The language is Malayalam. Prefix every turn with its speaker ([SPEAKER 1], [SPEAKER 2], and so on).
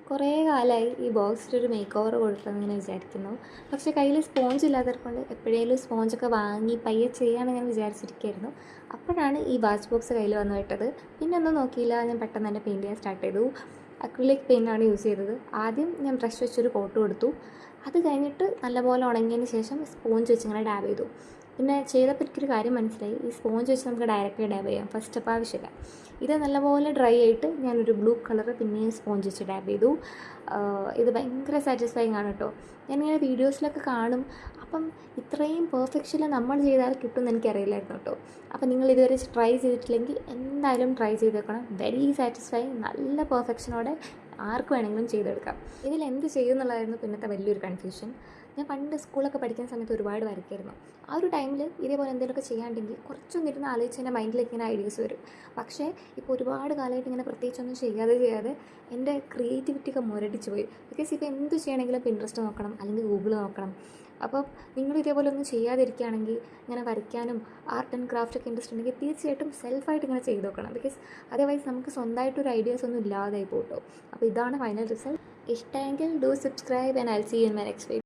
[SPEAKER 1] കുറേ കാലമായി ഈ ബോക്സിലൊരു മേക്ക് ഓവർ കൊടുക്കണമെന്ന് വിചാരിക്കുന്നു. പക്ഷേ കയ്യിൽ സ്പോഞ്ച് ഇല്ലാത്തതുകൊണ്ട് എപ്പോഴേലും സ്പോഞ്ചൊക്കെ വാങ്ങി പയ്യെ ചെയ്യാമെന്ന് ഞാൻ വിചാരിച്ചിരിക്കുകയായിരുന്നു. അപ്പോഴാണ് ഈ വാച്ച് ബോക്സ് കയ്യിൽ വന്ന് വിട്ടത്. പിന്നെ ഒന്നും നോക്കിയില്ല, ഞാൻ പെട്ടെന്ന് തന്നെ പെയിൻറ്റ് ചെയ്യാൻ സ്റ്റാർട്ട് ചെയ്തു. അക്രിലിക് പെയിൻ്റാണ് യൂസ് ചെയ്തത്. ആദ്യം ഞാൻ ബ്രഷ് വെച്ചൊരു കോട്ട് കൊടുത്തു. അത് കഴിഞ്ഞിട്ട് നല്ലപോലെ ഉണങ്ങിയതിന് ശേഷം സ്പോഞ്ച് വെച്ച് ഇങ്ങനെ ഡാബ് ചെയ്തു. പിന്നെ ചെയ്തപ്പോൾ എനിക്കൊരു കാര്യം മനസ്സിലായി, ഈ സ്പോഞ്ച് വെച്ച് നമുക്ക് ഡയറക്റ്റ് ഡാബ് ചെയ്യാം, ഫസ്റ്റ് സ്റ്റെപ്പ് ആവശ്യമില്ല. ഇത് നല്ലപോലെ ഡ്രൈ ആയിട്ട് ഞാനൊരു ബ്ലൂ കളർ പിന്നെയും സ്പോഞ്ച് വെച്ച് ഡാബ് ചെയ്തു. ഇത് ഭയങ്കര സാറ്റിസ്ഫൈങ് ആണ് കേട്ടോ. ഞാനിങ്ങനെ വീഡിയോസിലൊക്കെ കാണും, അപ്പം ഇത്രയും പെർഫെക്ഷനിൽ നമ്മൾ ചെയ്താൽ കിട്ടുമെന്ന് എനിക്കറിയില്ലായിരുന്നു കേട്ടോ. അപ്പം നിങ്ങൾ ഇതുവരെ ട്രൈ ചെയ്തിട്ടില്ലെങ്കിൽ എന്തായാലും ട്രൈ ചെയ്തേക്കണം. വെരി സാറ്റിസ്ഫൈങ്, നല്ല പെർഫെക്ഷനോടെ ആർക്ക് വേണമെങ്കിലും ചെയ്തെടുക്കാം. ഇതിൽ എന്ത് ചെയ്യുന്നുള്ളതായിരുന്നു പിന്നത്തെ വലിയൊരു കൺഫ്യൂഷൻ. ഞാൻ പണ്ട് സ്കൂളൊക്കെ പഠിക്കുന്ന സമയത്ത് ഒരുപാട് വരയ്ക്കായിരുന്നു. ആ ഒരു ടൈമിൽ ഇതേപോലെ എന്തെങ്കിലുമൊക്കെ ചെയ്യാണ്ടെങ്കിൽ കുറച്ചൊന്നിരുന്ന് ആലോചിച്ച് എൻ്റെ മൈൻഡിലേക്ക് ഇങ്ങനെ ഐഡിയാസ് വരും. പക്ഷേ ഇപ്പോൾ ഒരുപാട് കാലമായിട്ട് ഇങ്ങനെ പ്രത്യേകിച്ചൊന്നും ചെയ്യാതെ എൻ്റെ ക്രിയേറ്റിവിറ്റിയൊക്കെ മുരടിച്ച് പോയി. ബിക്കോസ് ഇപ്പോൾ എന്ത് ചെയ്യണമെങ്കിലും പിൻട്രസ്റ്റ് നോക്കണം, അല്ലെങ്കിൽ ഗൂഗിൾ നോക്കണം. അപ്പോൾ നിങ്ങൾ ഇതേപോലെ ഒന്നും ചെയ്യാതിരിക്കുകയാണെങ്കിൽ ഇങ്ങനെ വരയ്ക്കാനും ആർട്ട് ആൻഡ് ക്രാഫ്റ്റൊക്കെ ഇൻട്രസ്റ്റ് ഉണ്ടെങ്കിൽ തീർച്ചയായിട്ടും സെൽഫായിട്ട് ഇങ്ങനെ ചെയ്ത് നോക്കണം. ബിക്കോസ് അതർവൈസ് നമുക്ക് സ്വന്തമായിട്ടൊരു ഐഡിയാസ് ഒന്നും ഇല്ലാതായി പോട്ടോ. അപ്പോൾ ഇതാണ് ഫൈനൽ റിസൾട്ട്. ഇഷ്ടമെങ്കിൽ do subscribe and I will see you in my next video.